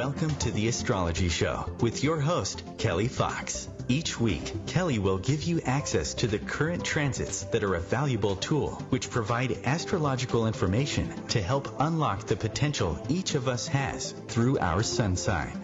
Welcome to the Astrology Show with your host, Kelly Fox. Each week, Kelly will give you access to the current transits that are a valuable tool which provide astrological information to help unlock the potential each of us has through our sun sign.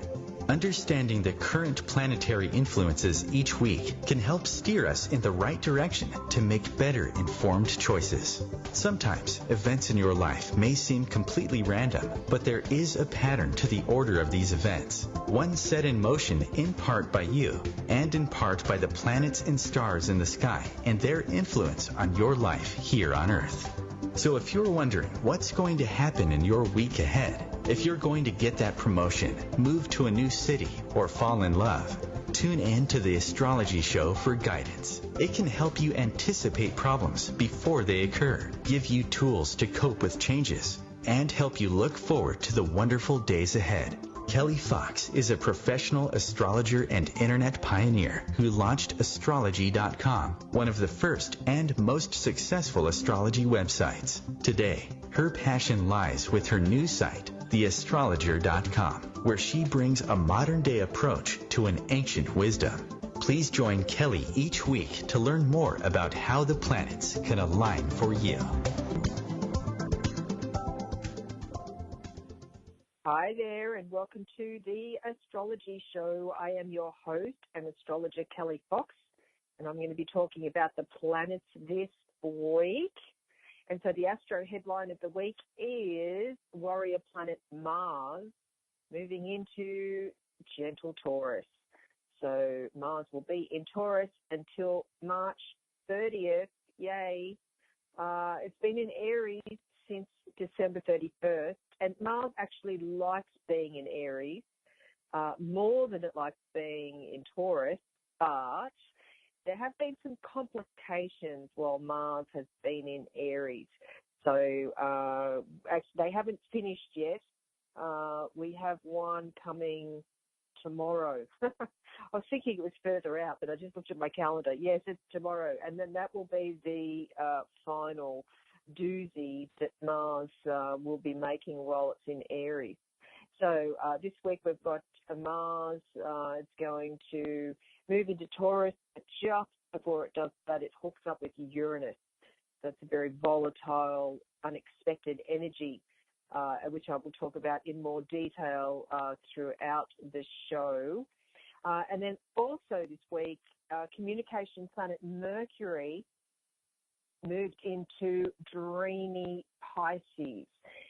Understanding the current planetary influences each week can help steer us in the right direction to make better informed choices. Sometimes events in your life may seem completely random, but there is a pattern to the order of these events, one set in motion in part by you and in part by the planets and stars in the sky and their influence on your life here on Earth. So if you're wondering what's going to happen in your week ahead, if you're going to get that promotion, move to a new city, or fall in love, tune in to the Astrology Show for guidance. It can help you anticipate problems before they occur, give you tools to cope with changes, and help you look forward to the wonderful days ahead. Kelly Fox is a professional astrologer and internet pioneer who launched astrology.com, one of the first and most successful astrology websites. Today, her passion lies with her new site, theastrologer.com, where she brings a modern-day approach to an ancient wisdom. Please join Kelly each week to learn more about how the planets can align for you. Hi there, and welcome to the Astrology Show. I am your host and astrologer, Kelly Fox, and I'm going to be talking about the planets this week. And so the astro headline of the week is warrior planet Mars moving into gentle Taurus. So Mars will be in Taurus until March 30th. Yay. It's been in Aries since December 31st. And Mars actually likes being in Aries more than it likes being in Taurus, but there have been some complications while Mars has been in Aries. So actually, they haven't finished yet. We have one coming tomorrow. I was thinking it was further out, but I just looked at my calendar. Yes, it's tomorrow. And then that will be the final doozy that Mars will be making while it's in Aries. So this week we've got Mars. It's going to move into Taurus, but just before it does that, it hooks up with Uranus. That's a very volatile, unexpected energy, which I will talk about in more detail throughout the show. And then also this week, communication planet Mercury moved into dreamy Pisces.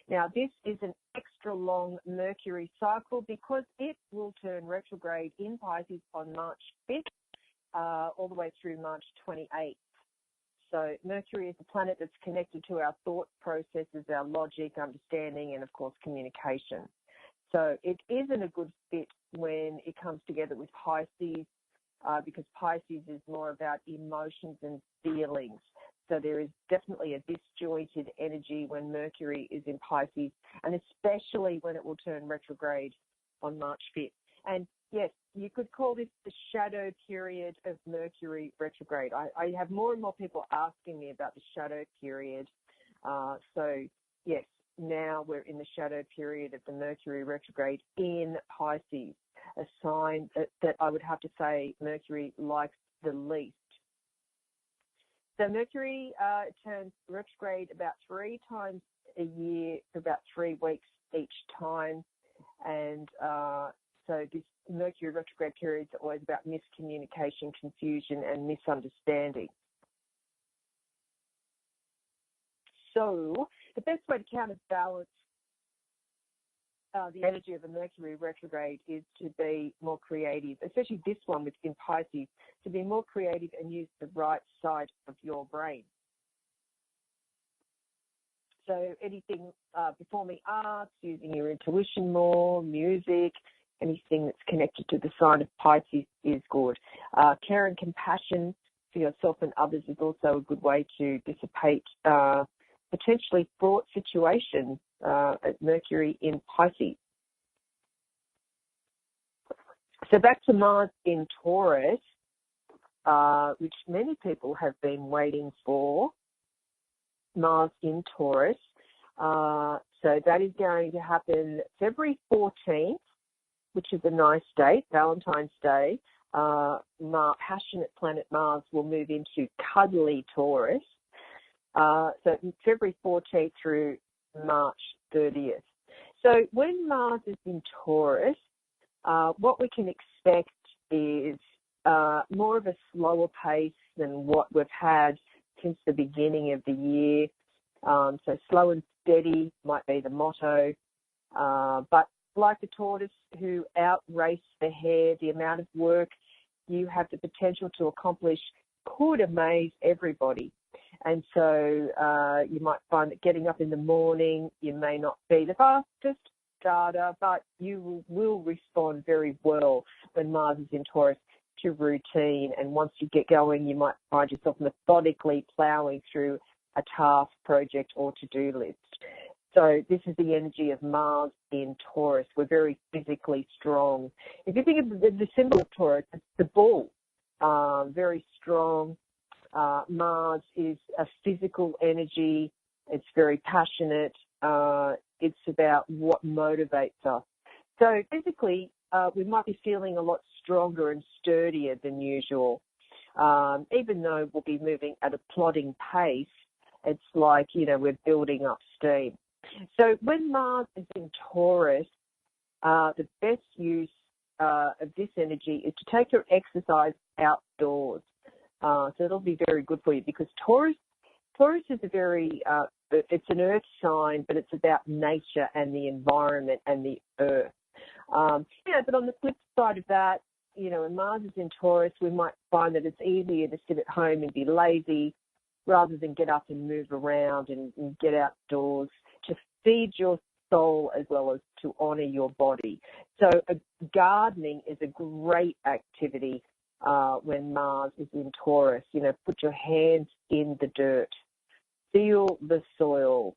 Now, this is an extra long Mercury cycle because it will turn retrograde in Pisces on March 5th all the way through March 28th. So Mercury is a planet that's connected to our thought processes, our logic, understanding, and, of course, communication. So it isn't a good fit when it comes together with Pisces because Pisces is more about emotions and feelings. So there is definitely a disjointed energy when Mercury is in Pisces, and especially when it will turn retrograde on March 5th. And yes, you could call this the shadow period of Mercury retrograde. I have more and more people asking me about the shadow period. So yes, now we're in the shadow period of the Mercury retrograde in Pisces, a sign that I would have to say Mercury likes the least. So Mercury turns retrograde about 3 times a year for about 3 weeks each time. And so this Mercury retrograde period is always about miscommunication, confusion, and misunderstanding. So the best way to counterbalance the energy of a Mercury retrograde is to be more creative, especially this one within Pisces, to be more creative and use the right side of your brain. So anything performing arts, using your intuition more, music, anything that's connected to the sign of Pisces is good. Care and compassion for yourself and others is also a good way to dissipate potentially fraught situations at Mercury in Pisces. So back to Mars in Taurus, which many people have been waiting for. Mars in Taurus. So that is going to happen February 14th which is a nice date, Valentine's Day, passionate planet Mars will move into cuddly Taurus. So February 14th through March 30th. So when Mars is in Taurus, what we can expect is more of a slower pace than what we've had since the beginning of the year. So slow and steady might be the motto. But like the tortoise who outrace the hare, the amount of work you have the potential to accomplish could amaze everybody. And so you might find that getting up in the morning, you may not be the fastest starter, but you will respond very well when Mars is in Taurus to routine. And once you get going, you might find yourself methodically ploughing through a task, project, or to-do list. So this is the energy of Mars in Taurus. We're very physically strong. If you think of the symbol of Taurus, it's the bull, very strong. Mars is a physical energy. It's very passionate. It's about what motivates us. So physically, we might be feeling a lot stronger and sturdier than usual. Even though we'll be moving at a plodding pace, it's like, we're building up steam. So when Mars is in Taurus, the best use of this energy is to take your exercise outdoors. So it'll be very good for you because Taurus is a very, it's an earth sign, but it's about nature and the environment and the earth. But on the flip side of that, when Mars is in Taurus, we might find that it's easier to sit at home and be lazy rather than get up and move around and get outdoors to feed your soul as well as to honor your body. So gardening is a great activity when Mars is in Taurus. Put your hands in the dirt, feel the soil.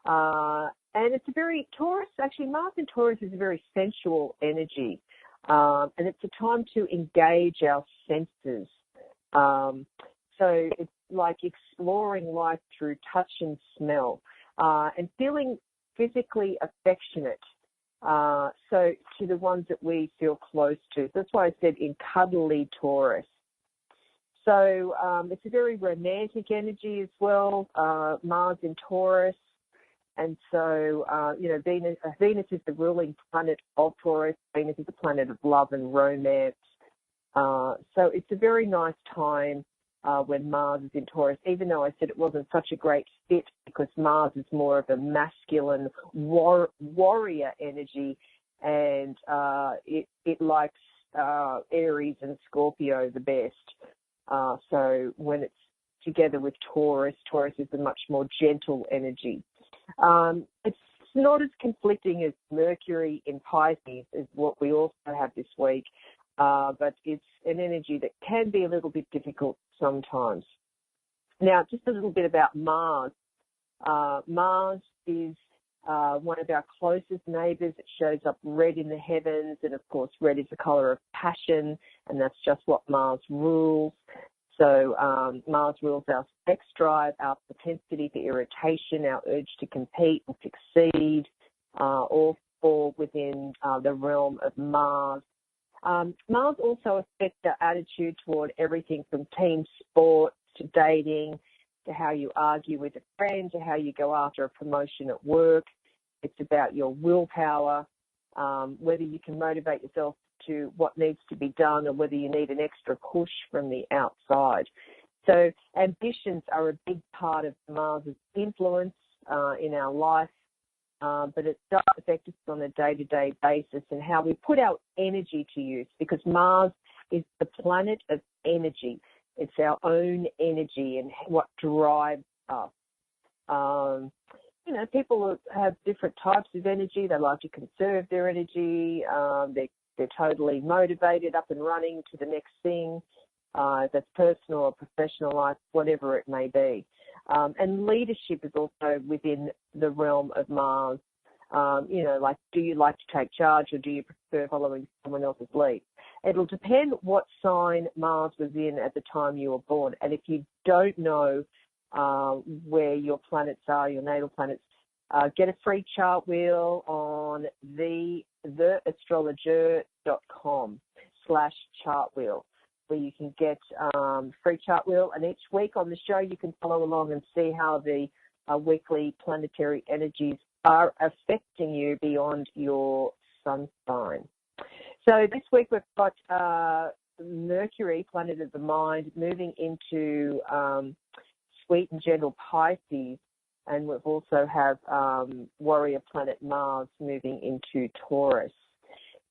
And it's a very, Mars in Taurus is a very sensual energy. And it's a time to engage our senses. So it's like exploring life through touch and smell, and feeling physically affectionate. So to the ones that we feel close to. That's why I said in cuddly Taurus. So it's a very romantic energy as well, Mars in Taurus. And so, Venus is the ruling planet of Taurus. Venus is the planet of love and romance. So it's a very nice time when Mars is in Taurus, even though I said it wasn't such a great fit because Mars is more of a masculine warrior energy, and it likes Aries and Scorpio the best. So when it's together with Taurus is a much more gentle energy. It's not as conflicting as Mercury in Pisces, is what we also have this week, but it's an energy that can be a little bit difficult sometimes. Now, just a little bit about Mars. Mars is one of our closest neighbours. It shows up red in the heavens, and of course red is the colour of passion, and that's just what Mars rules. So Mars rules our sex drive, our propensity for irritation, our urge to compete and succeed, all fall within the realm of Mars. Mars also affects our attitude toward everything from team sport to dating to how you argue with a friend to how you go after a promotion at work. It's about your willpower, whether you can motivate yourself to what needs to be done or whether you need an extra push from the outside. So ambitions are a big part of Mars' influence in our life, but it does affect us on a day-to-day basis and how we put our energy to use, because Mars is the planet of energy. It's our own energy and what drives us. People have different types of energy. They like to conserve their energy. They're totally motivated, up and running to the next thing. That's personal or professional life, whatever it may be. And leadership is also within the realm of Mars. Like, do you like to take charge or do you prefer following someone else's lead? It'll depend what sign Mars was in at the time you were born. And if you don't know where your planets are, your natal planets, get a free chart wheel on the theastrologer.com/chartwheel, where you can get free chart wheel. And each week on the show, you can follow along and see how the weekly planetary energies are affecting you beyond your sun sign. So this week we've got Mercury, planet of the mind, moving into sweet and gentle Pisces, and we've also have warrior planet Mars moving into Taurus.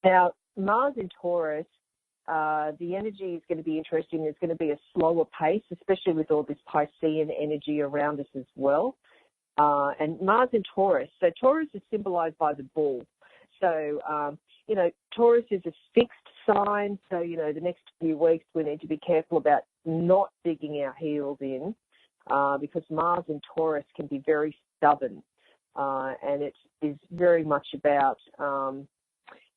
Now, Mars in Taurus, the energy is going to be interesting. There's going to be a slower pace, especially with all this Piscean energy around us as well. And Mars in Taurus. So Taurus is symbolized by the bull. So, Taurus is a fixed sign. So, the next few weeks we need to be careful about not digging our heels in because Mars in Taurus can be very stubborn. And it is very much about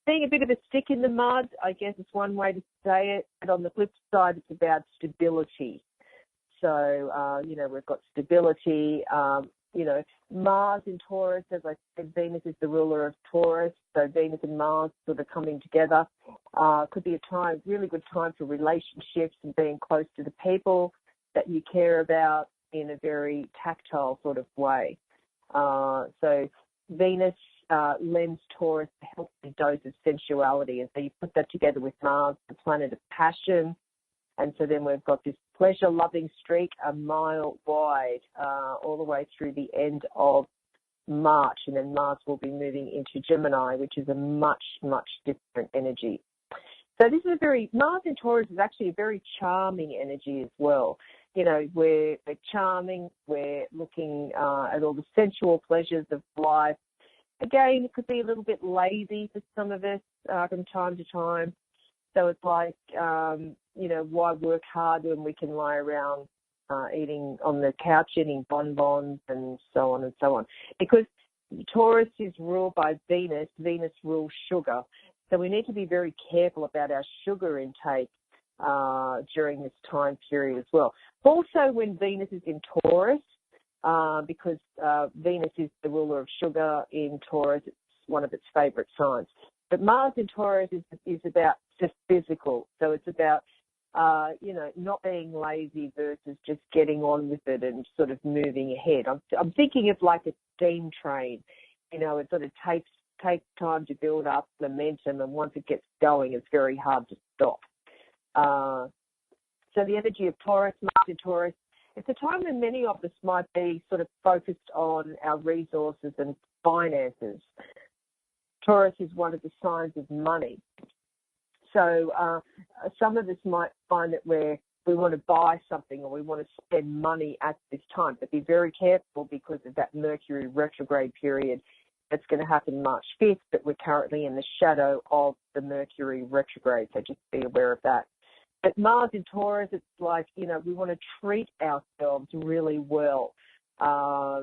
being a bit of a stick in the mud, I guess is one way to say it. But on the flip side, it's about stability. So, we've got stability. Mars in Taurus, as I said, Venus is the ruler of Taurus. So Venus and Mars sort of coming together. Could be a really good time for relationships and being close to the people that you care about in a very tactile sort of way. So Venus lends Taurus a healthy dose of sensuality. And so you put that together with Mars, the planet of passion. And so then we've got this pleasure-loving streak a mile wide all the way through the end of March. And then Mars will be moving into Gemini, which is a much, much different energy. So this is Mars in Taurus is actually a very charming energy as well. We're charming. We're looking at all the sensual pleasures of life. Again, it could be a little bit lazy for some of us from time to time. So it's like, why work hard when we can lie around eating on the couch, eating bonbons and so on and so on. Because Taurus is ruled by Venus. Venus rules sugar. So we need to be very careful about our sugar intake during this time period as well. Also when Venus is in Taurus, because Venus is the ruler of sugar in Taurus, it's one of its favorite signs. But Mars in Taurus is about the physical. So it's about, not being lazy versus just getting on with it and sort of moving ahead. I'm thinking of like a steam train. It sort of takes time to build up momentum, and once it gets going, it's very hard to stop. So the energy of Taurus, Mars in Taurus, it's a time when many of us might be sort of focused on our resources and finances. Taurus is one of the signs of money. So some of us might find that we want to buy something or we want to spend money at this time, but be very careful because of that Mercury retrograde period that's going to happen March 5th, but we're currently in the shadow of the Mercury retrograde, so just be aware of that. But Mars in Taurus, it's like, we want to treat ourselves really well.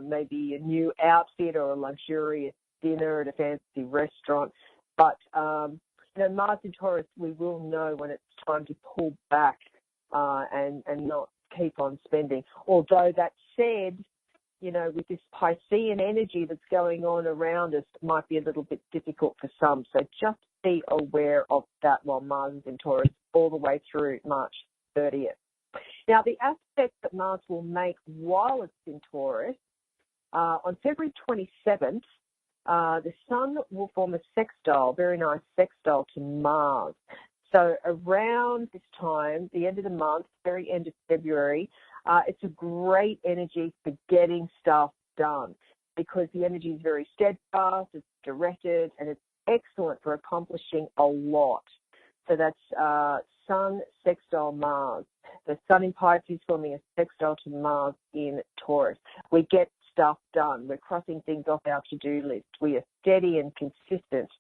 Maybe a new outfit or a luxurious dinner at a fancy restaurant. But, Mars in Taurus, we will know when it's time to pull back and not keep on spending. Although that said, with this Piscean energy that's going on around us, it might be a little bit difficult for some. So just be aware of that while Mars is in Taurus all the way through March 30th. Now, the aspect that Mars will make while it's in Taurus, on February 27th, the Sun will form a sextile, very nice sextile to Mars. So around this time, the end of the month, very end of February, it's a great energy for getting stuff done because the energy is very steadfast, it's directed, and it's excellent for accomplishing a lot. So that's Sun sextile Mars. The Sun in Pisces forming a sextile to Mars in Taurus. We get stuff done. We're crossing things off our to-do list. We are steady and consistent.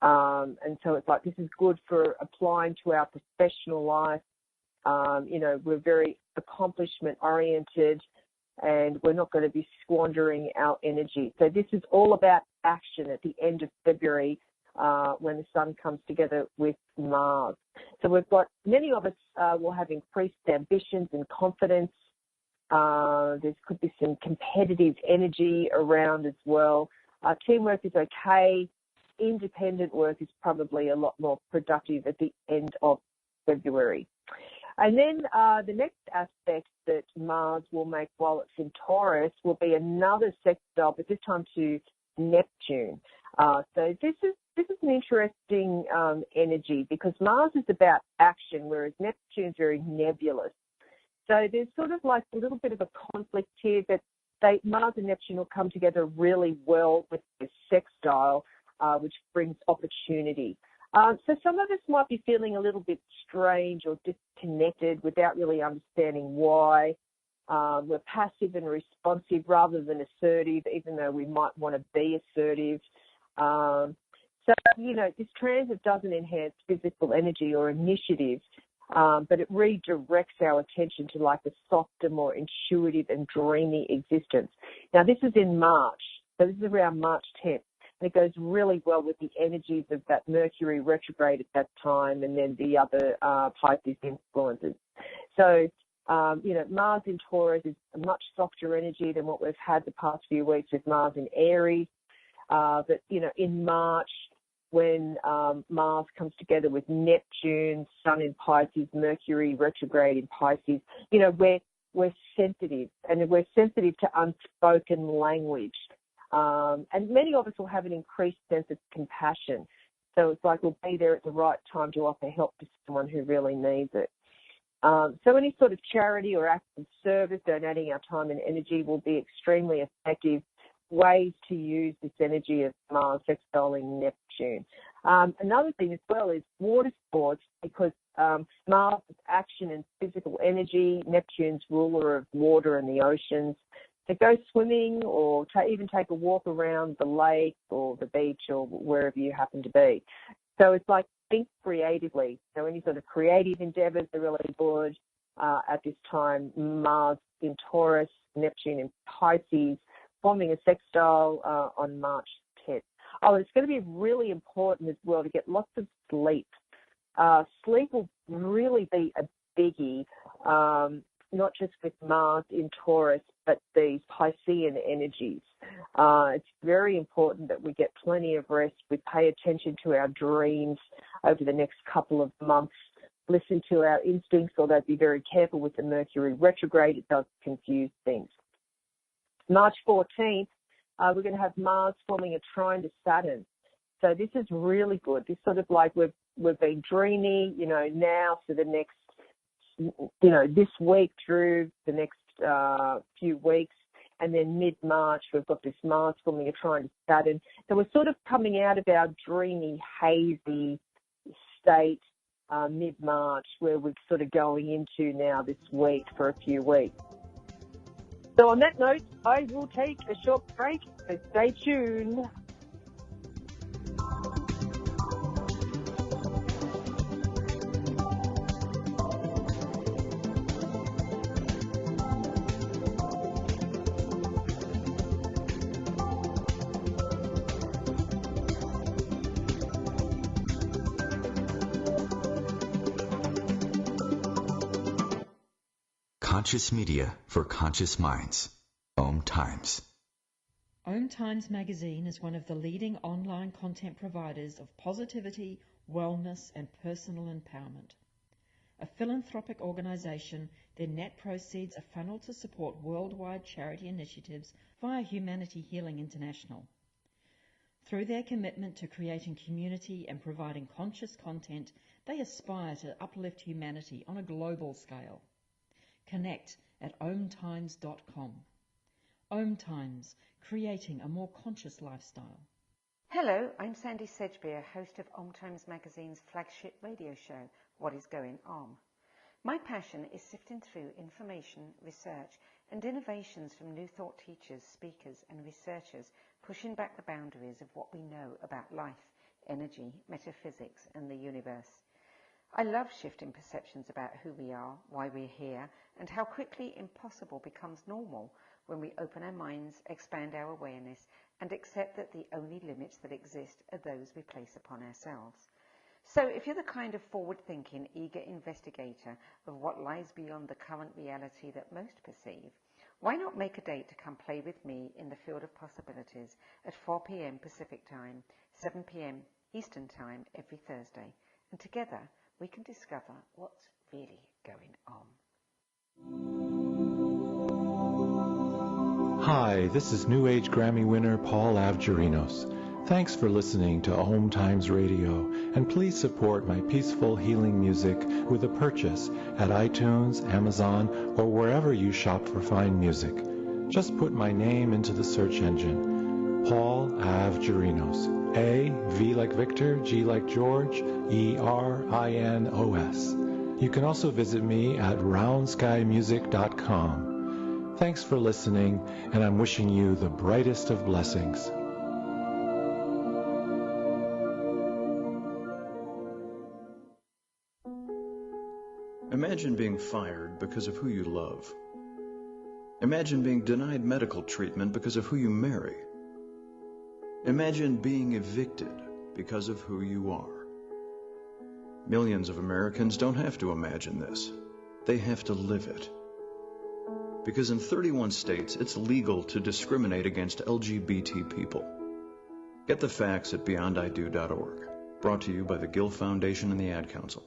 And so it's like this is good for applying to our professional life. We're very accomplishment-oriented, and we're not going to be squandering our energy. So this is all about action at the end of February when the Sun comes together with Mars. So we've got, many of us will have increased ambitions and confidence. There could be some competitive energy around as well. Teamwork is okay. independent work is probably a lot more productive at the end of February. And then the next aspect that Mars will make while it's in Taurus will be another sextile, but this time to Neptune. So this is an interesting energy because Mars is about action, whereas Neptune's very nebulous. So there's sort of like a little bit of a conflict here, but Mars and Neptune will come together really well with this sextile, which brings opportunity. So some of us might be feeling a little bit strange or disconnected without really understanding why. We're passive and responsive rather than assertive, even though we might want to be assertive. So, this transit doesn't enhance physical energy or initiative, but it redirects our attention to like a softer, more intuitive and dreamy existence. Now, this is in March, so this is around March 10th. And it goes really well with the energies of that Mercury retrograde at that time and then the other Pisces influences. So, Mars in Taurus is a much softer energy than what we've had the past few weeks with Mars in Aries. But, in March, when Mars comes together with Neptune, Sun in Pisces, Mercury retrograde in Pisces, we're sensitive, and we're sensitive to unspoken language. And many of us will have an increased sense of compassion. So it's like we'll be there at the right time to offer help to someone who really needs it. So any sort of charity or act of service, donating our time and energy will be extremely effective ways to use this energy of Mars sextiling Neptune. Another thing as well is water sports, because Mars is action and physical energy. Neptune's ruler of water and the oceans. So go swimming or even take a walk around the lake or the beach or wherever you happen to be. So it's like think creatively. So any sort of creative endeavours are really good at this time. Mars in Taurus, Neptune in Pisces, forming a sextile on March 10th. Oh, it's going to be really important as well to get lots of sleep. Sleep will really be a biggie, not just with Mars in Taurus, but these Piscean energies. It's very important that we get plenty of rest. We pay attention to our dreams over the next couple of months. Listen to our instincts, although be very careful with the Mercury retrograde. It does confuse things. March 14th, we're going to have Mars forming a trine to Saturn. So this is really good. This sort of like we've been dreamy, now for the next, this week through the next few weeks. And then mid-March, we've got this Mars forming a trine to Saturn. So we're sort of coming out of our dreamy, hazy state mid-March, where we're sort of going into now this week for a few weeks. So on that note, I will take a short break, so stay tuned. Conscious media for conscious minds. OMTimes. OMTimes magazine is one of the leading online content providers of positivity, wellness and personal empowerment. A philanthropic organisation, their net proceeds are funneled to support worldwide charity initiatives via Humanity Healing International. Through their commitment to creating community and providing conscious content, they aspire to uplift humanity on a global scale. Connect at OMTimes.com. OMTimes, creating a more conscious lifestyle. Hello, I'm Sandy Sedgbeer, host of OMTimes magazine's flagship radio show, What is Going On. My passion is sifting through information, research and innovations from new thought teachers, speakers and researchers, pushing back the boundaries of what we know about life, energy, metaphysics and the universe. I love shifting perceptions about who we are, why we're here, and how quickly impossible becomes normal when we open our minds, expand our awareness, and accept that the only limits that exist are those we place upon ourselves. So if you're the kind of forward-thinking, eager investigator of what lies beyond the current reality that most perceive, why not make a date to come play with me in the field of possibilities at 4 p.m. Pacific Time, 7 p.m. Eastern Time every Thursday, and together we can discover what's really going on. Hi, this is New Age Grammy winner Paul Avgerinos. Thanks for listening to OMTimes Radio, and please support my peaceful healing music with a purchase at iTunes, Amazon, or wherever you shop for fine music. Just put my name into the search engine, Paul Avgerinos. A, V like Victor, G like George, E-R-I-N-O-S. You can also visit me at roundskymusic.com. Thanks for listening, and I'm wishing you the brightest of blessings. Imagine being fired because of who you love. Imagine being denied medical treatment because of who you marry. Imagine being evicted because of who you are. Millions of Americans don't have to imagine this. They have to live it. Because in 31 states, it's legal to discriminate against LGBT people. Get the facts at beyondido.org. Brought to you by the Gill Foundation and the Ad Council.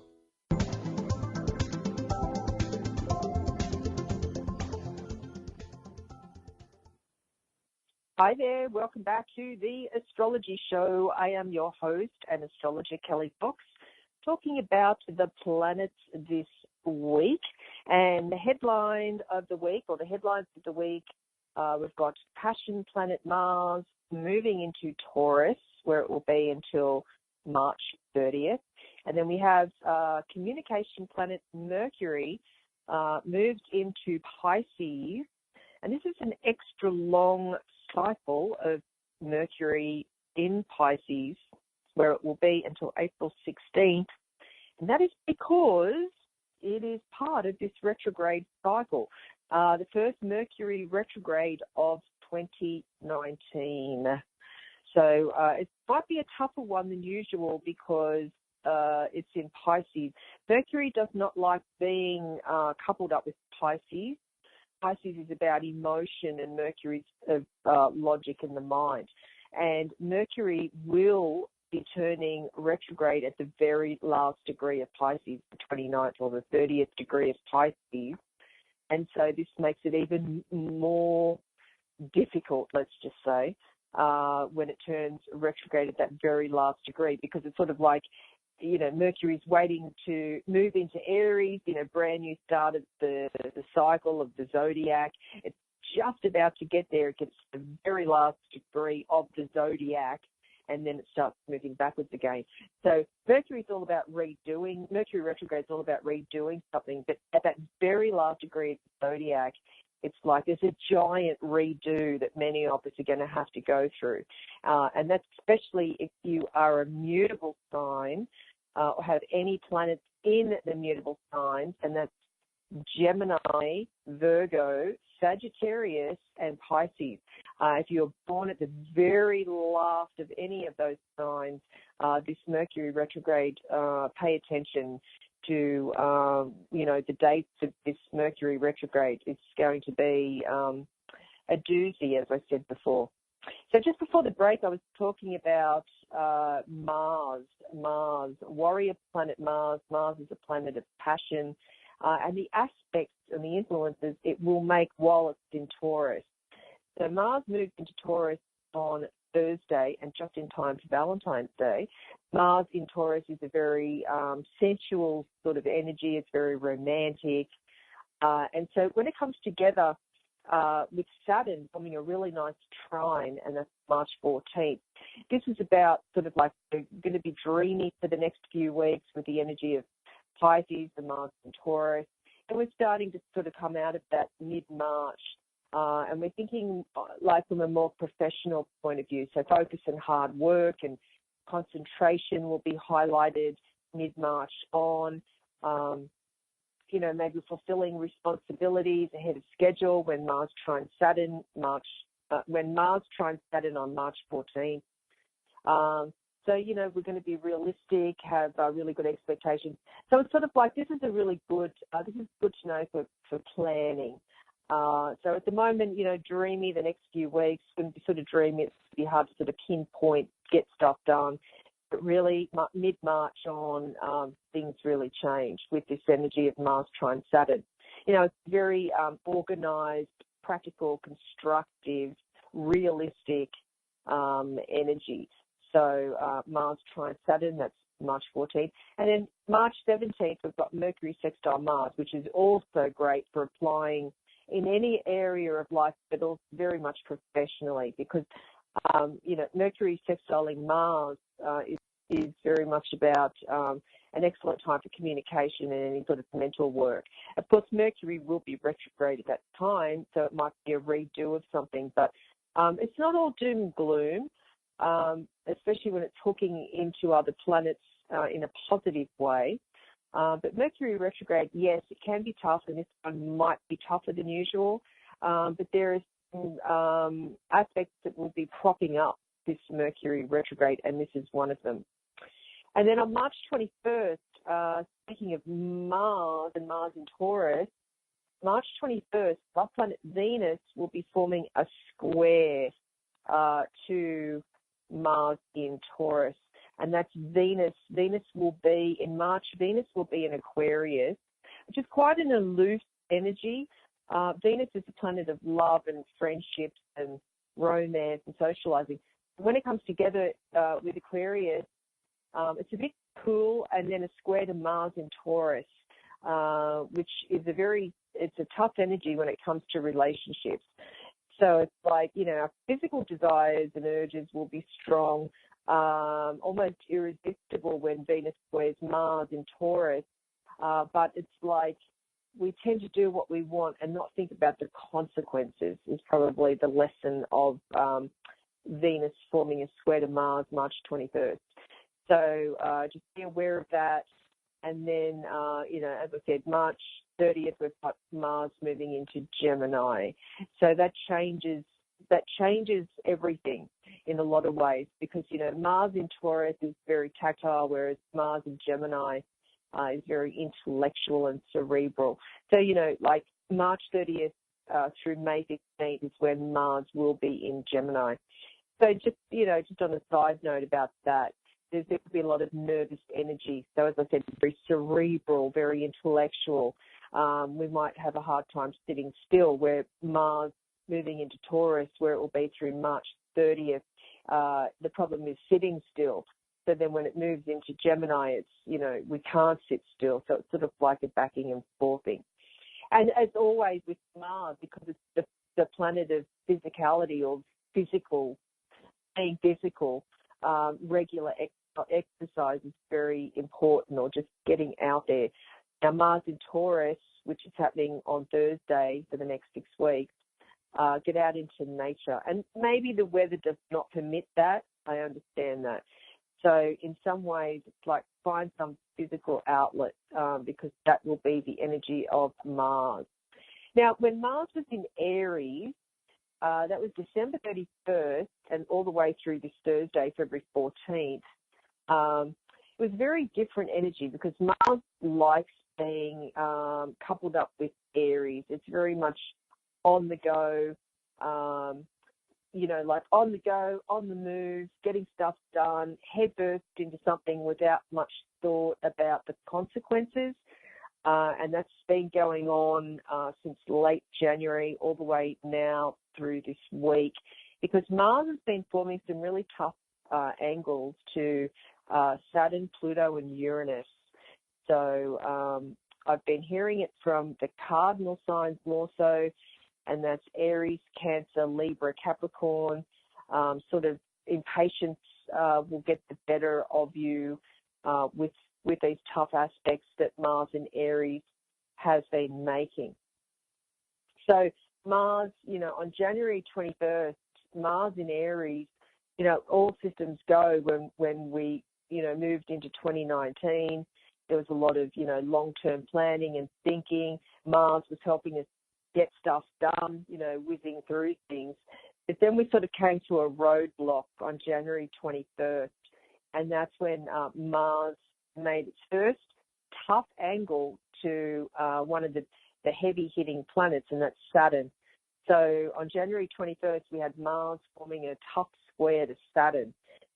Hi there, welcome back to the Astrology Show. I am your host and astrologer Kelly Fox, talking about the planets this week. And the headline of the week, or the headlines of the week, we've got Passion Planet Mars moving into Taurus, where it will be until March 30th. And then we have Communication Planet Mercury moved into Pisces. And this is an extra long cycle of Mercury in Pisces, where it will be until April 16th. And that is because it is part of this retrograde cycle, the first Mercury retrograde of 2019. So it might be a tougher one than usual because it's in Pisces. Mercury does not like being coupled up with Pisces. Pisces is about emotion and Mercury's logic in the mind. And Mercury will be turning retrograde at the very last degree of Pisces, the 29th or the 30th degree of Pisces. And so this makes it even more difficult, let's just say, when it turns retrograde at that very last degree, because it's sort of like, you know, Mercury's waiting to move into Aries, you know, brand new start of the cycle of the zodiac. It's just about to get there. It gets to the very last degree of the zodiac, and then it starts moving backwards again. So Mercury's all about redoing. Mercury retrograde is all about redoing something, but at that very last degree of the zodiac, it's like there's a giant redo that many of us are going to have to go through. And that's especially if you are a mutable sign or have any planets in the mutable signs, and that's Gemini, Virgo, Sagittarius, and Pisces. If you're born at the very last of any of those signs, this Mercury retrograde, pay attention to, the dates of this Mercury retrograde. It's going to be a doozy, as I said before. So just before the break, I was talking about Mars, warrior planet Mars. Mars is a planet of passion, and the aspects and the influences it will make while it's in Taurus. So Mars moved into Taurus on Thursday, and just in time for Valentine's Day. Mars in Taurus is a very sensual sort of energy. It's very romantic. And so when it comes together with Saturn forming a really nice trine, and that's March 14th, this is about sort of like we're going to be dreamy for the next few weeks with the energy of Pisces, the Mars in Taurus. And we're starting to sort of come out of that mid-March. And we're thinking like from a more professional point of view. So focus on hard work and concentration will be highlighted mid-March on, maybe fulfilling responsibilities ahead of schedule when Mars trines Saturn on March 14th. So, we're going to be realistic, have really good expectations. So it's sort of like this is really good. This is good to know for planning. So at the moment, dreamy the next few weeks, going to be sort of dreamy. It's going to be hard to sort of pinpoint, get stuff done. But really, mid-March on, things really change with this energy of Mars trine Saturn. It's very organised, practical, constructive, realistic energy. So Mars trine Saturn, that's March 14th. And then March 17th, we've got Mercury sextile Mars, which is also great for applying in any area of life, but also very much professionally, because, Mercury sextiling Mars is very much about an excellent time for communication and any sort of mental work. Of course, Mercury will be retrograde at that time, so it might be a redo of something, but it's not all doom and gloom, especially when it's hooking into other planets in a positive way. But Mercury retrograde, yes, it can be tough, and this one might be tougher than usual, but there is some aspects that will be propping up this Mercury retrograde, and this is one of them. And then on March 21st, speaking of Mars and Mars in Taurus, March 21st, our planet Venus will be forming a square to Mars in Taurus. And that's Venus. Venus will be, in March, Venus will be in Aquarius, which is quite an aloof energy. Venus is the planet of love and friendships and romance and socializing. When it comes together with Aquarius, it's a bit cool, and then a square to Mars in Taurus, which is it's a tough energy when it comes to relationships. So it's like, our physical desires and urges will be strong, almost irresistible when Venus squares Mars in Taurus, but it's like we tend to do what we want and not think about the consequences is probably the lesson of Venus forming a square to Mars March 21st. So just be aware of that. And then, as I said, March 30th, we've got Mars moving into Gemini. So that changes everything in a lot of ways because, Mars in Taurus is very tactile, whereas Mars in Gemini is very intellectual and cerebral. So, like March 30th through May 15th is when Mars will be in Gemini. So just on a side note about that, there could be a lot of nervous energy. So as I said, very cerebral, very intellectual. We might have a hard time sitting still, where Mars moving into Taurus, where it will be through March 30th, the problem is sitting still. So then when it moves into Gemini, it's, we can't sit still. So it's sort of like a backing and forthing. And as always with Mars, because it's the planet of physicality or physical, being physical, regular exercise is very important, or just getting out there. Now, Mars in Taurus, which is happening on Thursday for the next 6 weeks, get out into nature. And maybe the weather does not permit that. I understand that. So in some ways, it's like find some physical outlet because that will be the energy of Mars. Now, when Mars was in Aries, that was December 31st and all the way through this Thursday, February 14th. It was very different energy because Mars likes being coupled up with Aries. It's very much on the go, like on the go, on the move, getting stuff done, headfirst into something without much thought about the consequences. And that's been going on since late January all the way now through this week, because Mars has been forming some really tough angles to Saturn, Pluto, and Uranus. So I've been hearing it from the cardinal signs more so, and that's Aries, Cancer, Libra, Capricorn. Sort of impatience will get the better of you with these tough aspects that Mars in Aries has been making. So Mars, on January 21st, Mars in Aries, all systems go when we, moved into 2019. There was a lot of, long-term planning and thinking. Mars was helping us get stuff done, whizzing through things. But then we sort of came to a roadblock on January 21st and that's when Mars made its first tough angle to one of the heavy-hitting planets, and that's Saturn. So on January 21st, we had Mars forming a tough square to Saturn.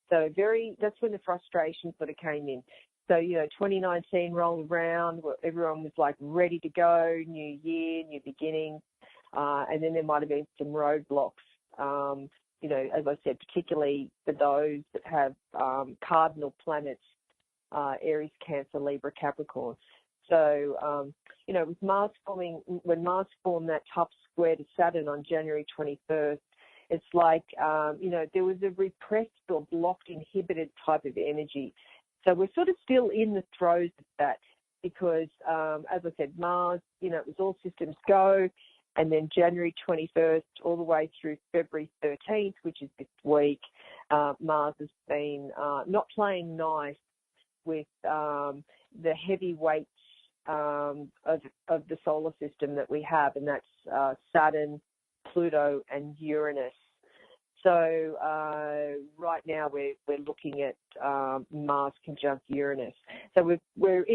So that's when the frustration sort of came in. So, 2019 rolled around, everyone was like ready to go, new year, new beginning, and then there might have been some roadblocks, as I said, particularly for those that have cardinal planets, Aries, Cancer, Libra, Capricorn. So, with Mars when Mars formed that tough square to Saturn on January 21st, it's like, there was a repressed or blocked, inhibited type of energy. So we're sort of still in the throes of that because, as I said, Mars, it was all systems go. And then January 21st all the way through February 13th, which is this week, Mars has been not playing nice with the heavyweights of the solar system that we have, and that's Saturn, Pluto, and Uranus. So right now we're looking at Mars conjunct Uranus. So we're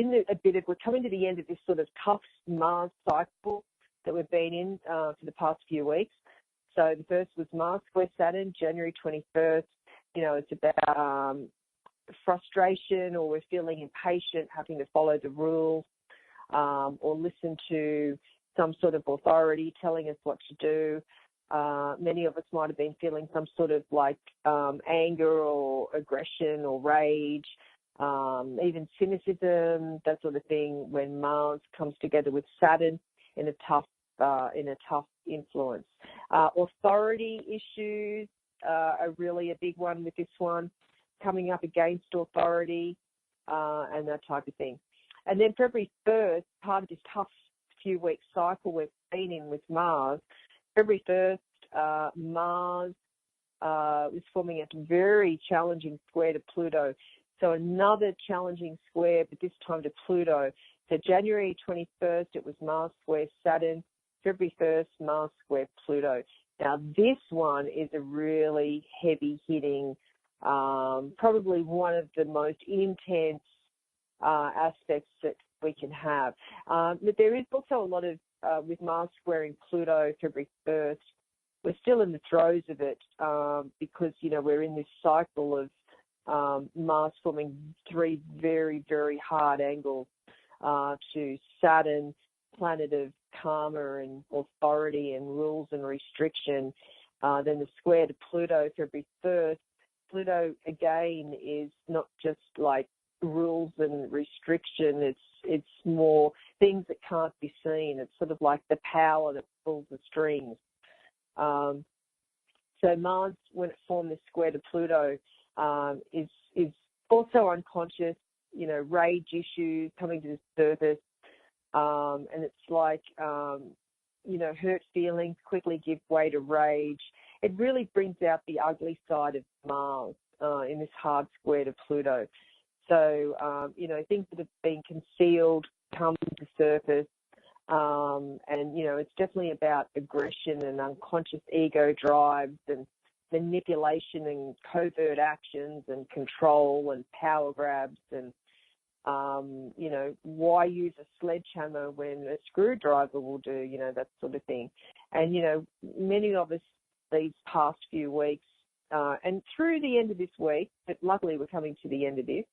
coming to the end of this sort of tough Mars cycle that we've been in for the past few weeks. So the first was Mars square Saturn, January 21st. It's about frustration, or we're feeling impatient, having to follow the rules, or listen to some sort of authority telling us what to do. Many of us might have been feeling some sort of anger or aggression or rage, even cynicism, that sort of thing, when Mars comes together with Saturn in a tough influence. Authority issues are really a big one with this one, coming up against authority and that type of thing. And then February 1st, part of this tough few-week cycle we've been in with Mars, February 1st, Mars was forming a very challenging square to Pluto. So another challenging square, but this time to Pluto. So January 21st, it was Mars square Saturn. February 1st, Mars square Pluto. Now, this one is a really heavy-hitting, probably one of the most intense aspects that we can have. But there is also a lot of, with Mars squaring Pluto February 1st, we're still in the throes of it because, we're in this cycle of Mars forming three very, very hard angles to Saturn, planet of karma and authority and rules and restriction. Then the square to Pluto February 1st. Pluto, again, is not just like rules and restriction. It's more things that can't be seen. It's sort of like the power that pulls the strings. So Mars, when it formed this square to Pluto, is also unconscious, rage issues coming to the surface. And it's like, hurt feelings quickly give way to rage. It really brings out the ugly side of Mars in this hard square to Pluto. So, things that have been concealed come to the surface. And, it's definitely about aggression and unconscious ego drives and manipulation and covert actions and control and power grabs and, why use a sledgehammer when a screwdriver will do, that sort of thing. And, many of us these past few weeks and through the end of this week, but luckily we're coming to the end of this,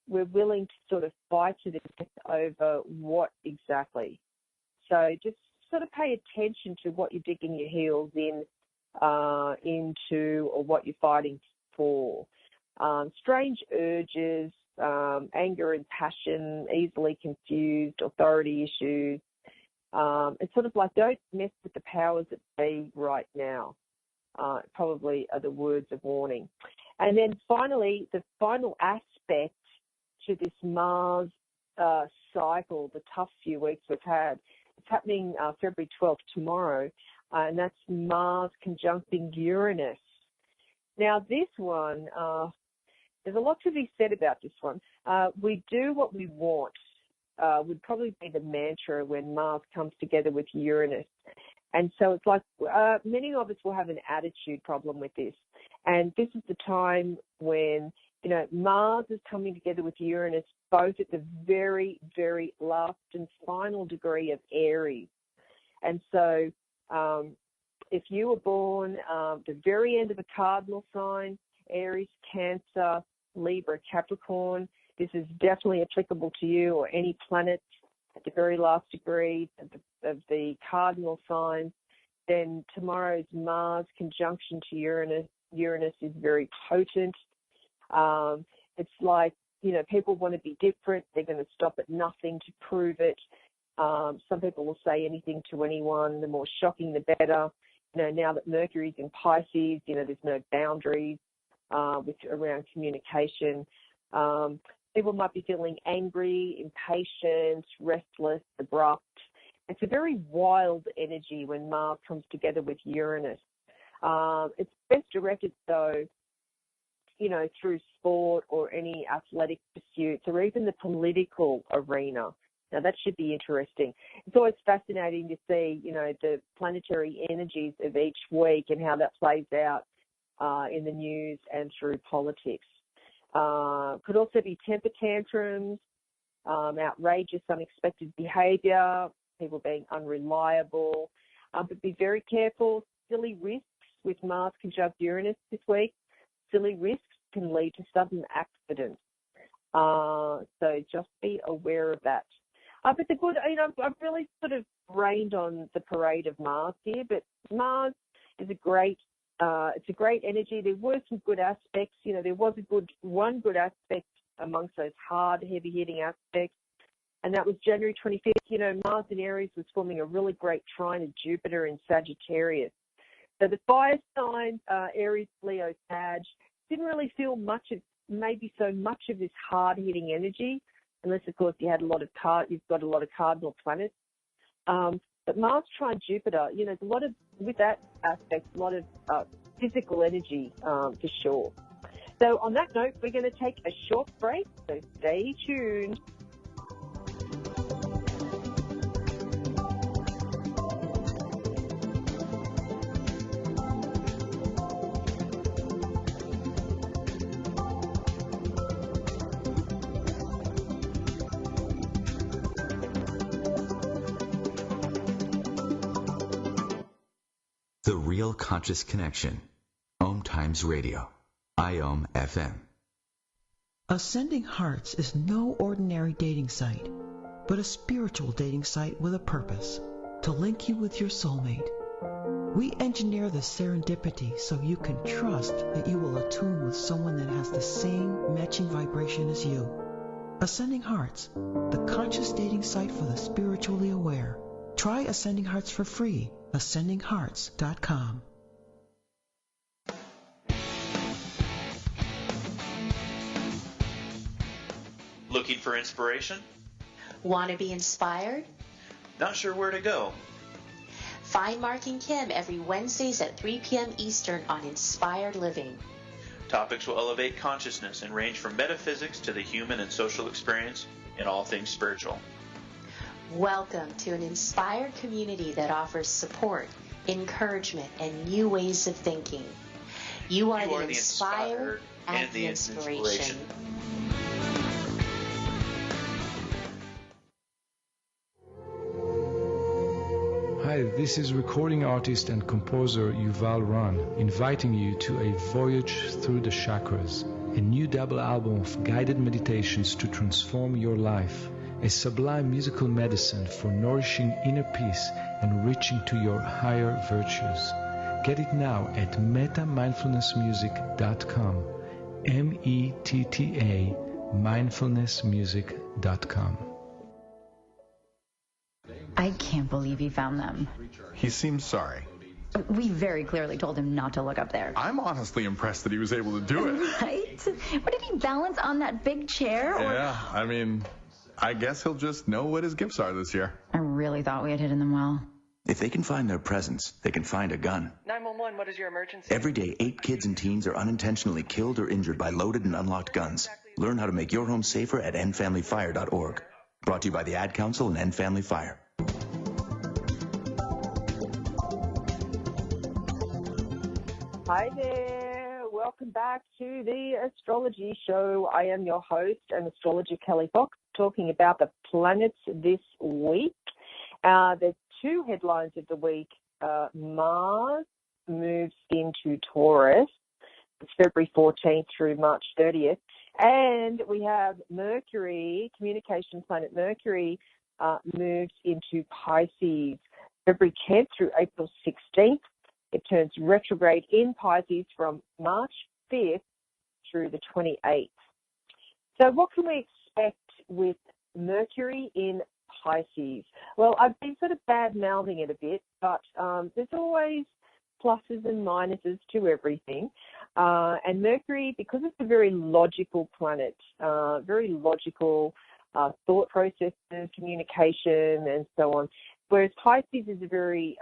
we're willing to sort of fight to the death over what exactly. So just sort of pay attention to what you're digging your heels into or what you're fighting for. Strange urges, anger and passion, easily confused, authority issues. It's sort of like, don't mess with the powers that be right now. Probably are the words of warning. And then finally, the final aspect to this Mars cycle, the tough few weeks we've had, it's happening February 12th, tomorrow, and that's Mars conjuncting Uranus. Now, this one, there's a lot to be said about this one. We do what we want would probably be the mantra when Mars comes together with Uranus. And so it's like many of us will have an attitude problem with this. And this is the time when, Mars is coming together with Uranus, both at the very, very last and final degree of Aries. And so if you were born the very end of a cardinal sign, Aries, Cancer, Libra, Capricorn, this is definitely applicable to you, or any planet at the very last degree of the cardinal signs. Then tomorrow's Mars conjunction to Uranus is very potent. It's like, people want to be different. They're going to stop at nothing to prove it. Some people will say anything to anyone. The more shocking, the better. Now that Mercury's in Pisces, there's no boundaries around communication. People might be feeling angry, impatient, restless, abrupt. It's a very wild energy when Mars comes together with Uranus. It's best directed, though, through sport or any athletic pursuits, or even the political arena. Now, that should be interesting. It's always fascinating to see, the planetary energies of each week and how that plays out in the news and through politics. Could also be temper tantrums, outrageous, unexpected behaviour, people being unreliable. But be very careful. Silly risks with Mars conjunct Uranus this week. Silly risks can lead to sudden accidents. So just be aware of that. But the good, I've really sort of rained on the parade of Mars here, but Mars is it's a great energy. There were some good aspects. There was one good aspect amongst those hard, heavy-hitting aspects, and that was January 25th. Mars in Aries was forming a really great trine of Jupiter in Sagittarius. So the fire signs, Aries, Leo, Sag, didn't really feel so much of this hard-hitting energy, unless, of course, you've got a lot of cardinal planets. But Mars trine Jupiter, there's a lot of, with that aspect, a lot of physical energy for sure. So on that note, we're going to take a short break, so stay tuned. The Real Conscious Connection. OMTimes Radio. IOM FM. Ascending Hearts is no ordinary dating site, but a spiritual dating site with a purpose, to link you with your soulmate. We engineer the serendipity so you can trust that you will attune with someone that has the same matching vibration as you. Ascending Hearts, the conscious dating site for the spiritually aware. Try Ascending Hearts for free. AscendingHearts.com. Looking for inspiration? Want to be inspired? Not sure where to go? Find Mark and Kim every Wednesdays at 3 p.m. Eastern on Inspired Living. Topics will elevate consciousness and range from metaphysics to the human and social experience in all things spiritual. Welcome to an inspired community that offers support, encouragement, and new ways of thinking. You are the inspired and the inspiration. Hi, this is recording artist and composer Yuval Ran, inviting you to a voyage through the chakras, a new double album of guided meditations to transform your life, a sublime musical medicine for nourishing inner peace and reaching to your higher virtues. Get it now at metamindfulnessmusic.com, METTA mindfulnessmusic.com. I can't believe he found them. He seems sorry. We very clearly told him not to look up there. I'm honestly impressed that he was able to do it. Right? What, did he balance on that big chair? Yeah, I guess he'll just know what his gifts are this year. I really thought we had hidden them well. If they can find their presents, they can find a gun. 911, what is your emergency? Every day, 8 kids and teens are unintentionally killed or injured by loaded and unlocked guns. Learn how to make your home safer at endfamilyfire.org. Brought to you by the Ad Council and End Family Fire. Hi there. welcome back to the Astrology Show. I am your host and astrologer Kelly Fox, talking about the planets this week. There's two headlines of the week. Mars moves into Taurus. It's February 14th through March 30th. And we have Mercury, communication planet Mercury, moves into Pisces February 10th through April 16th. It turns retrograde in Pisces from March 5th through the 28th. So what can we expect with Mercury in Pisces? Well, I've been sort of bad-mouthing it a bit, but there's always pluses and minuses to everything. And Mercury, because it's a very logical planet, very logical thought processes, communication, and so on, whereas Pisces is a very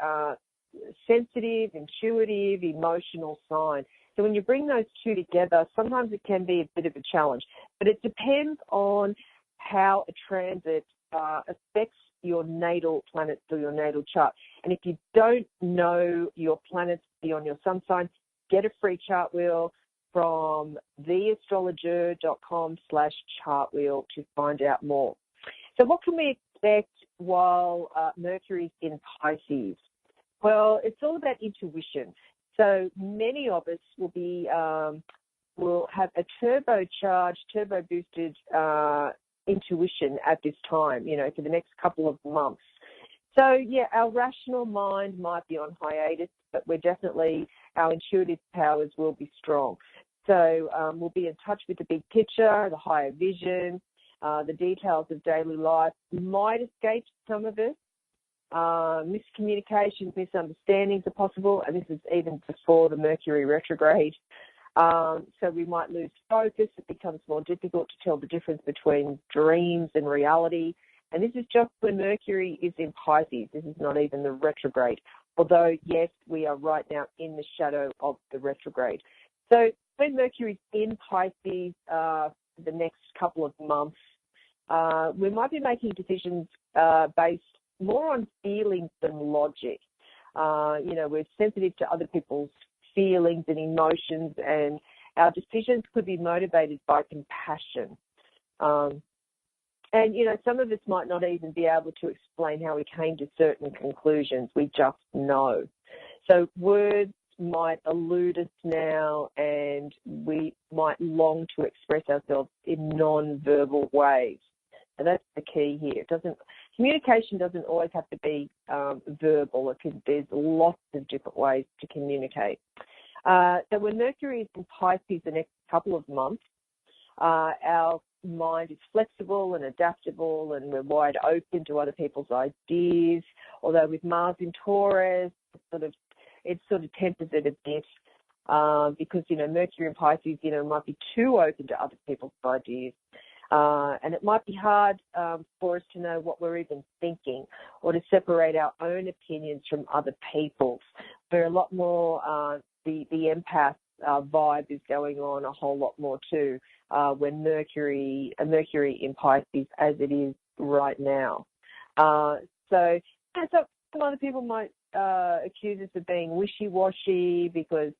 sensitive, intuitive, emotional sign. So when you bring those two together, sometimes it can be a bit of a challenge. But it depends on how a transit affects your natal planets or your natal chart. And if you don't know your planets beyond your sun sign, get a free chart wheel from theastrologer.com/chartwheel to find out more. So what can we expect while Mercury's in Pisces? Well, it's all about intuition. So many of us will be will have a turbocharged, turbo-boosted intuition at this time, for the next couple of months. So, yeah, our rational mind might be on hiatus, but our intuitive powers will be strong. So we'll be in touch with the big picture, the higher vision, the details of daily life might escape some of us. Miscommunications, misunderstandings are possible, and this is even before the Mercury retrograde. So we might lose focus. It becomes more difficult to tell the difference between dreams and reality. And this is just when Mercury is in Pisces. This is not even the retrograde. Although, yes, we are right now in the shadow of the retrograde. So when Mercury's in Pisces for the next couple of months, we might be making decisions based more on feelings than logic. We're sensitive to other people's feelings and emotions, and our decisions could be motivated by compassion. And some of us might not even be able to explain how we came to certain conclusions. We just know. So words might elude us now, and we might long to express ourselves in non-verbal ways. And that's the key here. Communication doesn't always have to be verbal. There's lots of different ways to communicate. So when Mercury is in Pisces the next couple of months, our mind is flexible and adaptable, and we're wide open to other people's ideas. Although with Mars in Taurus, it sort of tempers it a bit because, Mercury in Pisces, might be too open to other people's ideas. And it might be hard for us to know what we're even thinking or to separate our own opinions from other people's. We're a lot more, the empath vibe is going on a whole lot more too when Mercury in Pisces as it is right now. So some other people might accuse us of being wishy-washy because,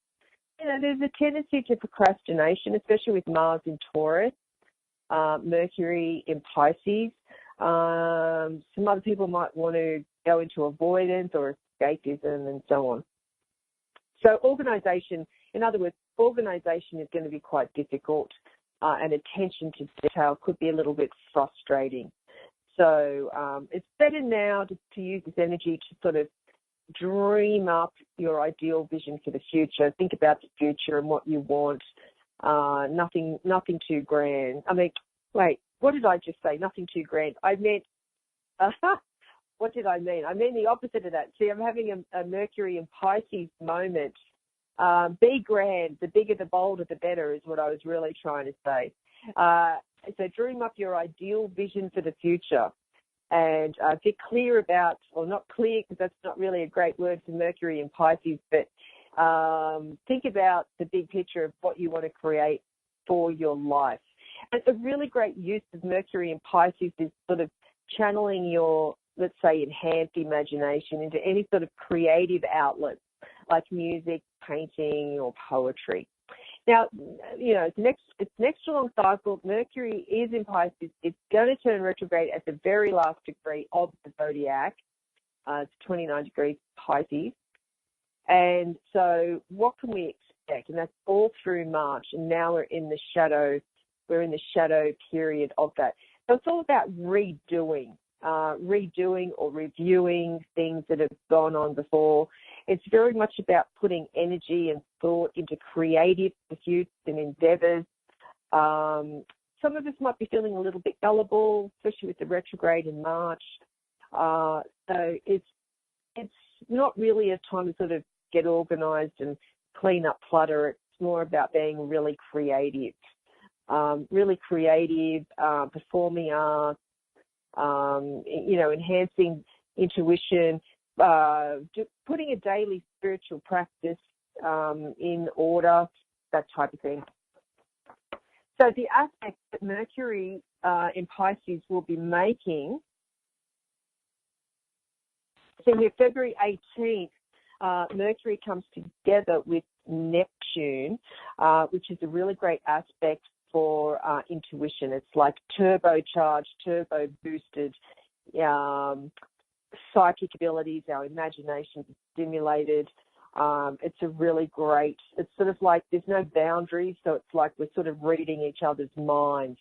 there's a tendency to procrastination, especially with Mars in Taurus. Mercury in Pisces. Some other people might want to go into avoidance or escapism and so on. So organisation, in other words, organisation is going to be quite difficult and attention to detail could be a little bit frustrating. So it's better now to use this energy to sort of dream up your ideal vision for the future. Think about the future and what you want. Nothing too grand. I mean, wait, what did I just say? Nothing too grand. I meant, what did I mean? I mean the opposite of that. See, I'm having a Mercury in Pisces moment. Be grand. The bigger, the bolder, the better is what I was really trying to say. So dream up your ideal vision for the future and get clear about, or not clear because that's not really a great word for Mercury in Pisces, but think about the big picture of what you want to create for your life. And a really great use of Mercury in Pisces is sort of channeling your, let's say, enhanced imagination into any sort of creative outlet like music, painting, or poetry. Now, it's an extra long cycle. Mercury is in Pisces. It's going to turn retrograde at the very last degree of the zodiac. It's 29 degrees Pisces. And so what can we expect? And that's all through March. And now we're in the shadow period of that. So it's all about redoing or reviewing things that have gone on before. It's very much about putting energy and thought into creative pursuits and endeavours. Some of us might be feeling a little bit gullible, especially with the retrograde in March. So it's not really a time to sort of get organised and clean up clutter. It's more about being really creative, performing art, enhancing intuition, putting a daily spiritual practice in order, that type of thing. So the aspect that Mercury in Pisces will be making, so here February 18th, Mercury comes together with Neptune, which is a really great aspect for intuition. It's like turbocharged, turbo-boosted psychic abilities. Our imagination is stimulated. It's a really great, it's sort of like there's no boundaries, so it's like we're sort of reading each other's minds.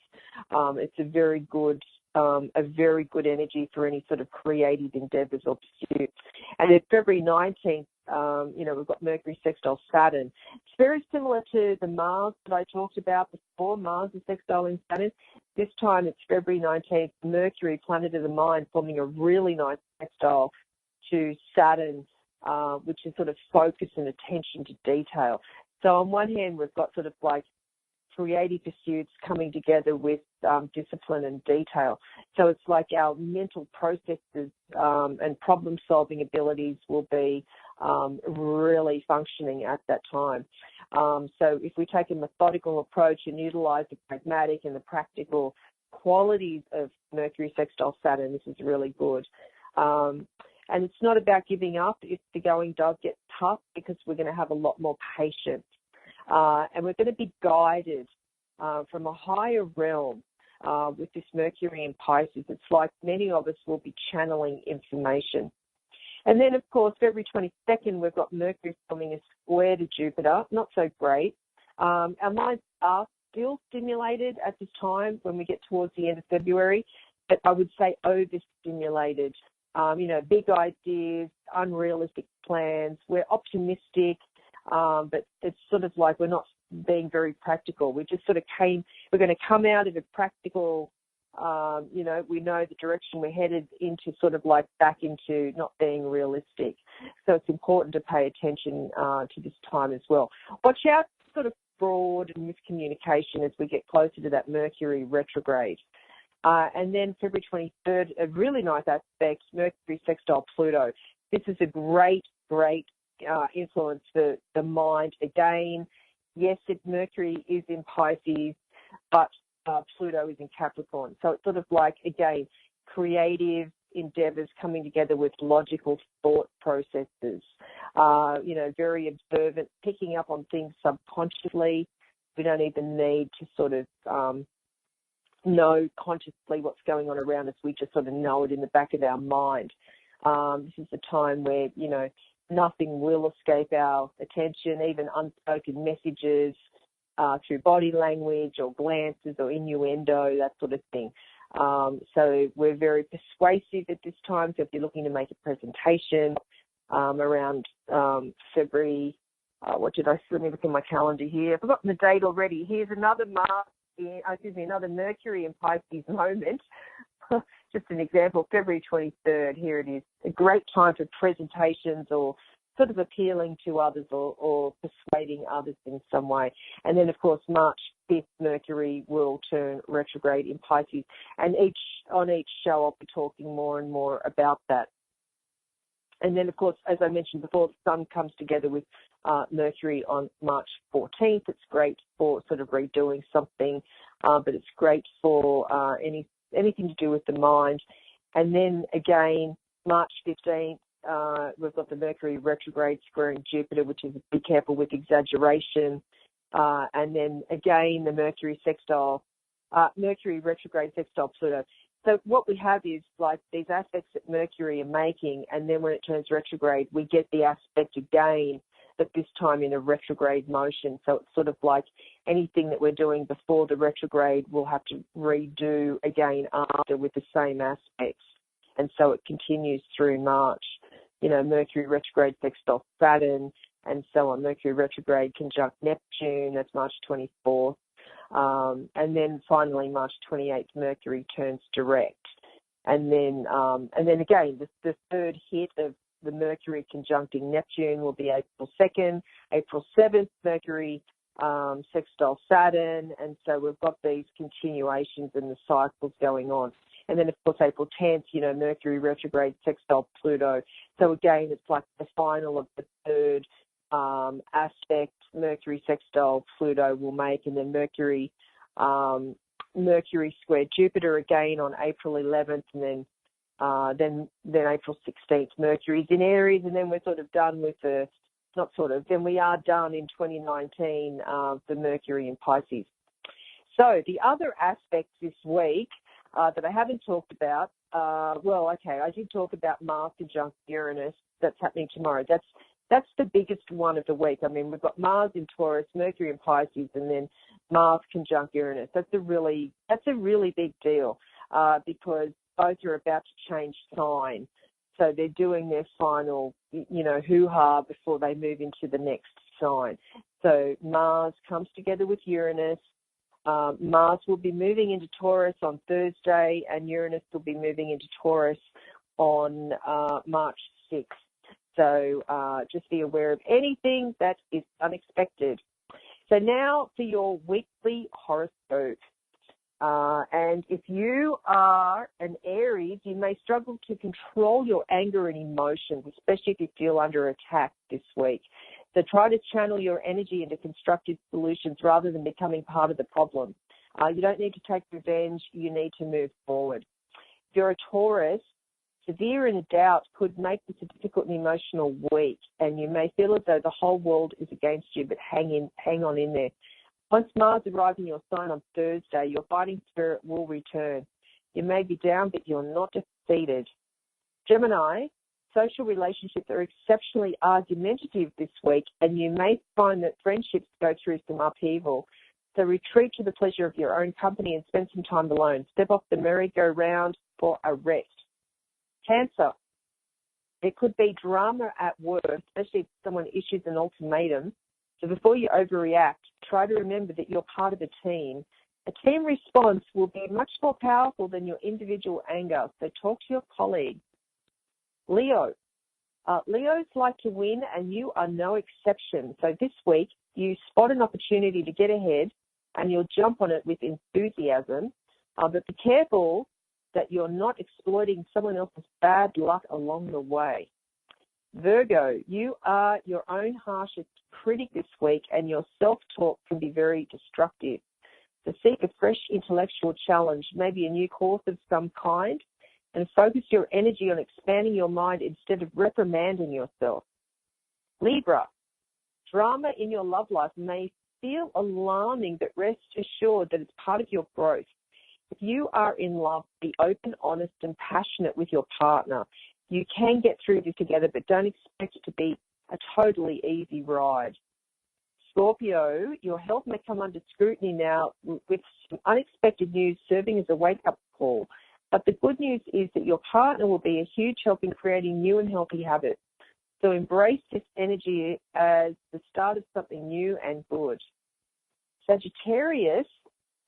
It's a very good energy for any sort of creative endeavours or pursuits. And then February 19th, we've got Mercury sextile Saturn. It's very similar to the Mars that I talked about before. Mars is sextiling Saturn. This time it's February 19th, Mercury, planet of the mind, forming a really nice sextile to Saturn, which is sort of focus and attention to detail. So on one hand, we've got sort of like creative pursuits coming together with discipline and detail. So it's like our mental processes and problem-solving abilities will be really functioning at that time. So if we take a methodical approach and utilize the pragmatic and the practical qualities of Mercury sextile Saturn, this is really good. And it's not about giving up if the going does get tough, because we're going to have a lot more patience. And we're going to be guided from a higher realm with this Mercury in Pisces. It's like many of us will be channeling information. And then, of course, February 22nd, we've got Mercury forming a square to Jupiter. Not so great. Our minds are still stimulated at this time when we get towards the end of February, but I would say overstimulated. Big ideas, unrealistic plans. We're optimistic, but it's sort of like we're not being very practical. We're going to come out of a practical, we know the direction we're headed into, sort of like back into not being realistic. So it's important to pay attention to this time as well. Watch out for sort of fraud and miscommunication as we get closer to that Mercury retrograde. And then February 23rd, a really nice aspect, Mercury sextile Pluto. This is a great influence for the mind. Again, yes, Mercury is in Pisces, but Pluto is in Capricorn. So it's sort of like, again, creative endeavours coming together with logical thought processes. Very observant, picking up on things subconsciously. We don't even need to sort of know consciously what's going on around us. We just sort of know it in the back of our mind. This is a time where, nothing will escape our attention, even unspoken messages through body language or glances or innuendo, that sort of thing. So we're very persuasive at this time. So if you're looking to make a presentation around February, let me look in my calendar here. I've forgotten the date already. Here's another another Mercury in Pisces moment. Just an example, February 23rd, here it is. A great time for presentations or sort of appealing to others or persuading others in some way. And then, of course, March 5th, Mercury will turn retrograde in Pisces. And on each show, I'll be talking more and more about that. And then, of course, as I mentioned before, the Sun comes together with Mercury on March 14th. It's great for sort of redoing something, but it's great for anything to do with the mind. And then again, March 15th, we've got the Mercury retrograde squaring Jupiter, which is be careful with exaggeration. and then again the Mercury retrograde sextile Pluto. So what we have is like these aspects that Mercury are making, and then when it turns retrograde, we get the aspect again, but this time in a retrograde motion. So it's sort of like anything that we're doing before the retrograde, we'll have to redo again after with the same aspects. And so it continues through March. You know, Mercury retrograde sextile Saturn, and so on. Mercury retrograde conjunct Neptune, that's March 24th. And then finally, March 28th, Mercury turns direct. And then again, the third hit of the Mercury conjuncting Neptune will be April 2nd. April 7th, Mercury sextile Saturn. And so we've got these continuations and the cycles going on. And then, of course, April 10th, you know, Mercury retrograde sextile Pluto. So again, it's like the final of the third aspect Mercury sextile Pluto will make, and then Mercury square Jupiter again on April 11th, and then April 16th Mercury's in Aries, and then we're sort of done with then we are done in 2019 the Mercury in Pisces. So the other aspects this week that I haven't talked about, I did talk about Mars conjunct Uranus. That's happening tomorrow. That's the biggest one of the week. I mean, we've got Mars in Taurus, Mercury in Pisces, and then Mars conjunct Uranus. That's a really big deal because both are about to change sign. So they're doing their final, you know, hoo-ha before they move into the next sign. So Mars comes together with Uranus. Mars will be moving into Taurus on Thursday, and Uranus will be moving into Taurus on March 6th. So just be aware of anything that is unexpected. So now for your weekly horoscope. And if you are an Aries, you may struggle to control your anger and emotions, especially if you feel under attack this week. So try to channel your energy into constructive solutions rather than becoming part of the problem. You don't need to take revenge. You need to move forward. If you're a Taurus, severe inner doubt could make this a difficult and emotional week, and you may feel as though the whole world is against you, but hang on in there. Once Mars arrives in your sign on Thursday, your fighting spirit will return. You may be down, but you're not defeated. Gemini, social relationships are exceptionally argumentative this week, and you may find that friendships go through some upheaval. So retreat to the pleasure of your own company and spend some time alone. Step off the merry-go-round for a rest. Cancer, there could be drama at work, especially if someone issues an ultimatum. So before you overreact, try to remember that you're part of a team. A team response will be much more powerful than your individual anger, so talk to your colleagues. Leo, Leos like to win, and you are no exception. So this week, you spot an opportunity to get ahead, and you'll jump on it with enthusiasm. But be careful that you're not exploiting someone else's bad luck along the way. Virgo, you are your own harshest critic this week, and your self-talk can be very destructive. So seek a fresh intellectual challenge, maybe a new course of some kind, and focus your energy on expanding your mind instead of reprimanding yourself. Libra, drama in your love life may feel alarming, but rest assured that it's part of your growth. If you are in love, be open, honest, and passionate with your partner. You can get through this together, but don't expect it to be a totally easy ride. Scorpio, your health may come under scrutiny now with some unexpected news serving as a wake-up call. But the good news is that your partner will be a huge help in creating new and healthy habits. So embrace this energy as the start of something new and good. Sagittarius,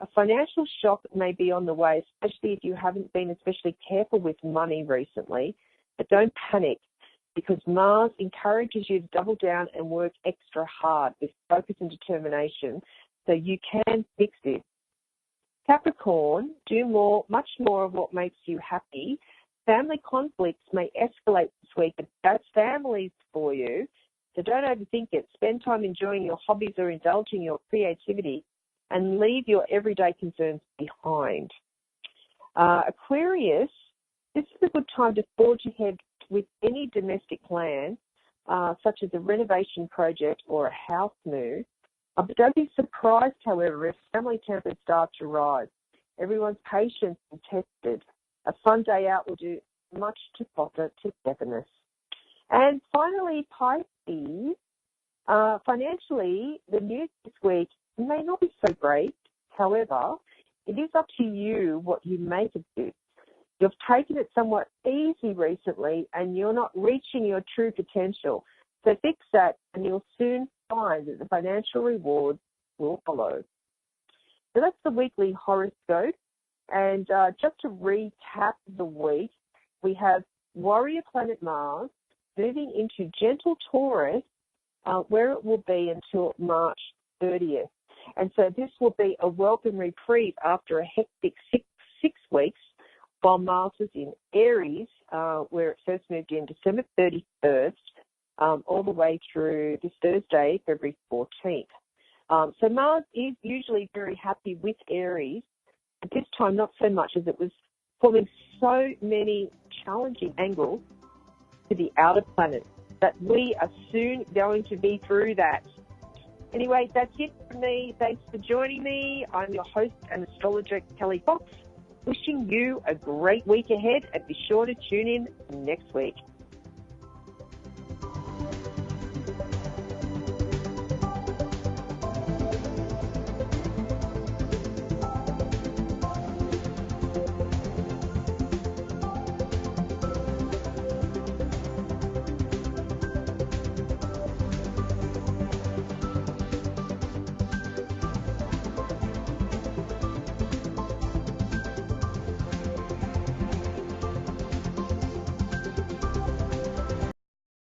a financial shock may be on the way, especially if you haven't been especially careful with money recently. But don't panic, because Mars encourages you to double down and work extra hard with focus and determination so you can fix this. Capricorn, do much more of what makes you happy. Family conflicts may escalate this week, but that's families for you. So don't overthink it. Spend time enjoying your hobbies or indulging your creativity, and leave your everyday concerns behind. Aquarius, this is a good time to forge ahead with any domestic plan, such as a renovation project or a house move. But don't be surprised, however, if family tempers start to rise. Everyone's patience is tested. A fun day out will do much to foster togetherness. And finally, Pisces, financially, the news this week may not be so great. However, it is up to you what you make of this. You've taken it somewhat easy recently and you're not reaching your true potential. So fix that and you'll soon find that the financial rewards will follow. So that's the weekly horoscope. And just to recap the week, we have warrior planet Mars moving into gentle Taurus, where it will be until March 30th. And so this will be a welcome reprieve after a hectic six weeks, while Mars was in Aries, where it first moved in December 31st, all the way through this Thursday, February 14th. So Mars is usually very happy with Aries, but this time not so much, as it was forming so many challenging angles to the outer planets that we are soon going to be through that. Anyway, that's it from me. Thanks for joining me. I'm your host and astrologer, Kelly Fox, wishing you a great week ahead, and be sure to tune in next week.